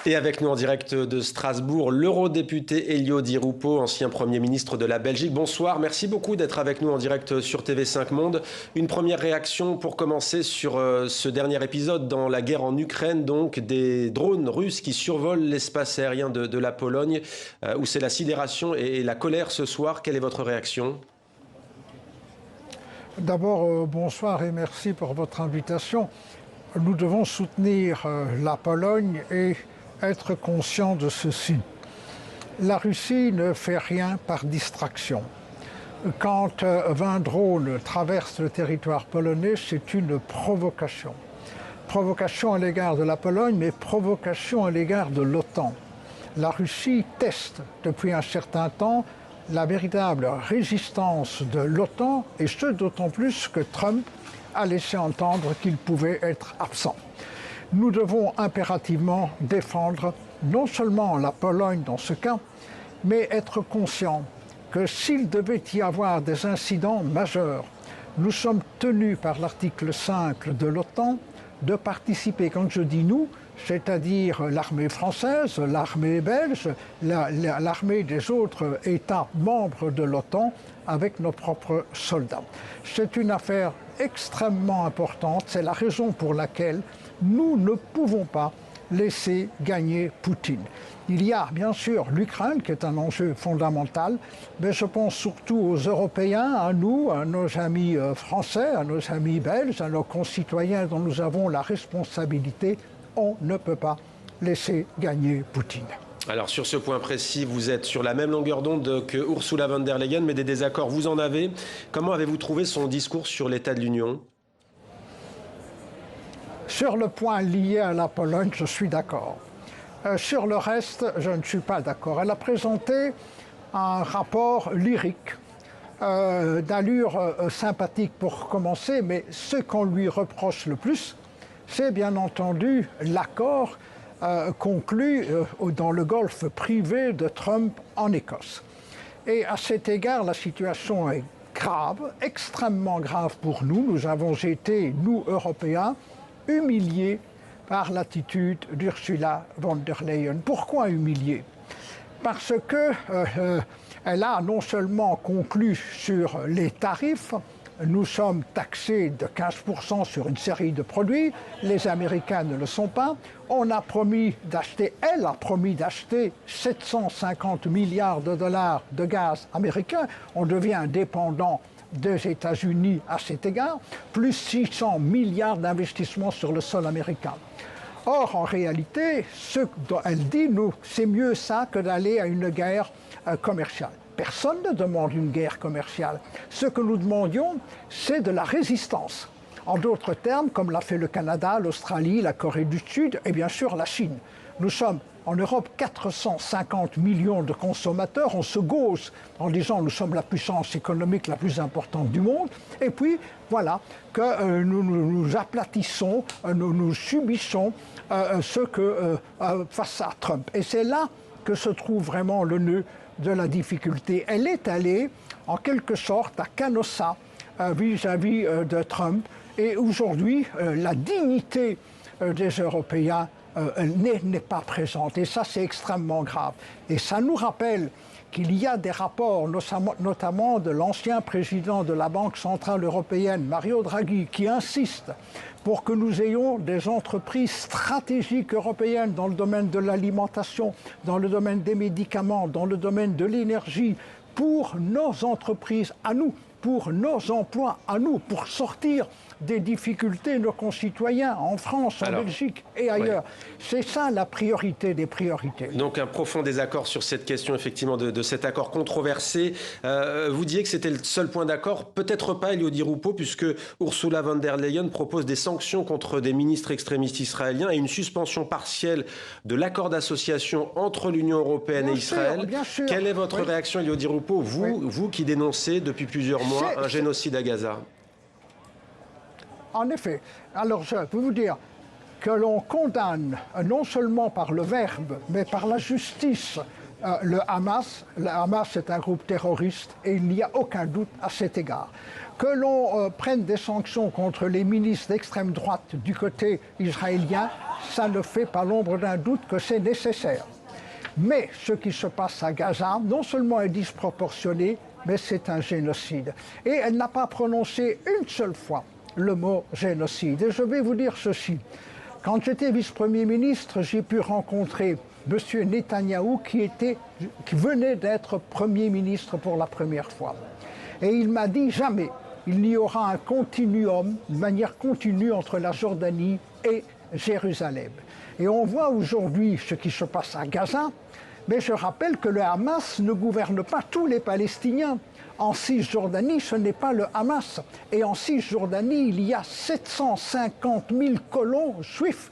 Et avec nous en direct de Strasbourg, l'eurodéputé Elio Di Rupo, ancien Premier ministre de la Belgique. Bonsoir, merci beaucoup d'être avec nous en direct sur TV5 Monde. Une première réaction pour commencer sur ce dernier épisode dans la guerre en Ukraine, donc des drones russes qui survolent l'espace aérien de la Pologne, où c'est la sidération et la colère ce soir. Quelle est votre réaction ? D'abord, bonsoir et merci pour votre invitation. Nous devons soutenir la Pologne et être conscients de ceci. La Russie ne fait rien par distraction. Quand 20 drones traversent le territoire polonais, c'est une provocation. Provocation à l'égard de la Pologne, mais provocation à l'égard de l'OTAN. La Russie teste depuis un certain temps la véritable résistance de l'OTAN, et ce d'autant plus que Trump a laissé entendre qu'il pouvait être absent. Nous devons impérativement défendre non seulement la Pologne dans ce cas, mais être conscients que s'il devait y avoir des incidents majeurs, nous sommes tenus par l'article 5 de l'OTAN de participer, quand je dis nous, c'est-à-dire l'armée française, l'armée belge, l'armée des autres États membres de l'OTAN avec nos propres soldats. C'est une affaire extrêmement importante, c'est la raison pour laquelle nous ne pouvons pas laisser gagner Poutine. Il y a bien sûr l'Ukraine qui est un enjeu fondamental, mais je pense surtout aux Européens, à nous, à nos amis français, à nos amis belges, à nos concitoyens dont nous avons la responsabilité. On ne peut pas laisser gagner Poutine. Alors sur ce point précis, vous êtes sur la même longueur d'onde que Ursula von der Leyen, mais des désaccords, vous en avez. Comment avez-vous trouvé son discours sur l'état de l'Union ? Sur le point lié à la Pologne, je suis d'accord. Sur le reste, je ne suis pas d'accord. Elle a présenté un rapport lyrique, d'allure sympathique pour commencer, mais ce qu'on lui reproche le plus, c'est bien entendu l'accord conclu dans le golfe privé de Trump en Écosse. Et à cet égard, la situation est grave, extrêmement grave pour nous. Nous avons été, nous, Européens, humiliés par l'attitude d'Ursula von der Leyen. Pourquoi humiliés ? Parce qu'elle a non seulement conclu sur les tarifs, nous sommes taxés de 15% sur une série de produits, les Américains ne le sont pas. Elle a promis d'acheter 750 milliards de dollars de gaz américain. On devient dépendant des États-Unis à cet égard, plus 600 milliards d'investissements sur le sol américain. Or, en réalité, ce dont elle dit, c'est mieux ça que d'aller à une guerre commerciale. Personne ne demande une guerre commerciale. Ce que nous demandions, c'est de la résistance. En d'autres termes, comme l'a fait le Canada, l'Australie, la Corée du Sud et bien sûr la Chine. Nous sommes en Europe 450 millions de consommateurs. On se gausse en disant nous sommes la puissance économique la plus importante du monde. Et puis voilà que nous aplatissons, nous subissons face à Trump. Et c'est là que se trouve vraiment le nœud de la difficulté. Elle est allée en quelque sorte à Canossa vis-à-vis de Trump. Et aujourd'hui, la dignité des Européens n'est pas présente. Et ça, c'est extrêmement grave. Et ça nous rappelle qu'il y a des rapports, notamment de l'ancien président de la Banque centrale européenne, Mario Draghi, qui insiste pour que nous ayons des entreprises stratégiques européennes dans le domaine de l'alimentation, dans le domaine des médicaments, dans le domaine de l'énergie, pour nos entreprises à nous, pour nos emplois à nous, pour sortir des difficultés de nos concitoyens en France, en Belgique et ailleurs. Ouais. C'est ça la priorité des priorités. Donc un profond désaccord sur cette question, effectivement, de cet accord controversé. Vous disiez que c'était le seul point d'accord. Peut-être pas, Elio Di Rupo, puisque Ursula von der Leyen propose des sanctions contre des ministres extrémistes israéliens et une suspension partielle de l'accord d'association entre l'Union européenne et Israël. Bien sûr. Quelle est votre réaction, Elio Di Rupo, vous qui dénoncez depuis plusieurs mois un génocide à Gaza ? En effet, alors je peux vous dire que l'on condamne non seulement par le verbe, mais par la justice le Hamas. Le Hamas est un groupe terroriste et il n'y a aucun doute à cet égard. Que l'on prenne des sanctions contre les milices d'extrême droite du côté israélien, ça ne fait pas l'ombre d'un doute que c'est nécessaire. Mais ce qui se passe à Gaza, non seulement est disproportionné, mais c'est un génocide. Et elle n'a pas prononcé une seule fois le mot génocide. Et je vais vous dire ceci. Quand j'étais vice-premier ministre, j'ai pu rencontrer M. Netanyahou qui venait d'être Premier ministre pour la première fois. Et il m'a dit jamais il n'y aura un continuum, de manière continue entre la Jordanie et Jérusalem. Et on voit aujourd'hui ce qui se passe à Gaza, mais je rappelle que le Hamas ne gouverne pas tous les Palestiniens. En Cisjordanie, ce n'est pas le Hamas. Et en Cisjordanie, il y a 750 000 colons juifs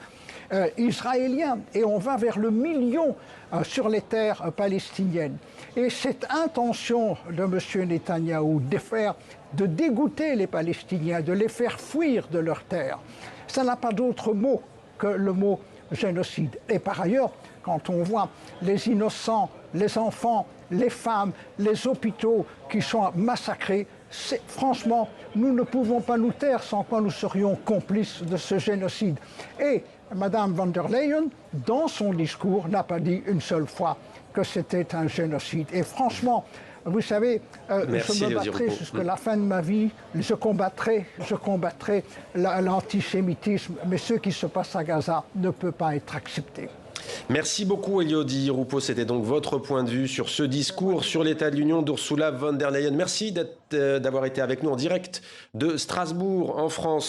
israéliens. Et on va vers le million sur les terres palestiniennes. Et cette intention de M. Netanyahou de dégoûter les Palestiniens, de les faire fuir de leurs terres, ça n'a pas d'autre mot que le mot génocide. Et par ailleurs, quand on voit les innocents, les enfants, les femmes, les hôpitaux qui sont massacrés, franchement, nous ne pouvons pas nous taire sans quoi nous serions complices de ce génocide. Et Mme von der Leyen, dans son discours, n'a pas dit une seule fois que c'était un génocide. Et franchement, vous savez, je me battrai jusqu'à la fin de ma vie, je combattrai l'antisémitisme, mais ce qui se passe à Gaza ne peut pas être accepté. Merci beaucoup Elio Di Rupo, c'était donc votre point de vue sur ce discours sur l'état de l'Union d'Ursula von der Leyen. Merci d'avoir été avec nous en direct de Strasbourg en France.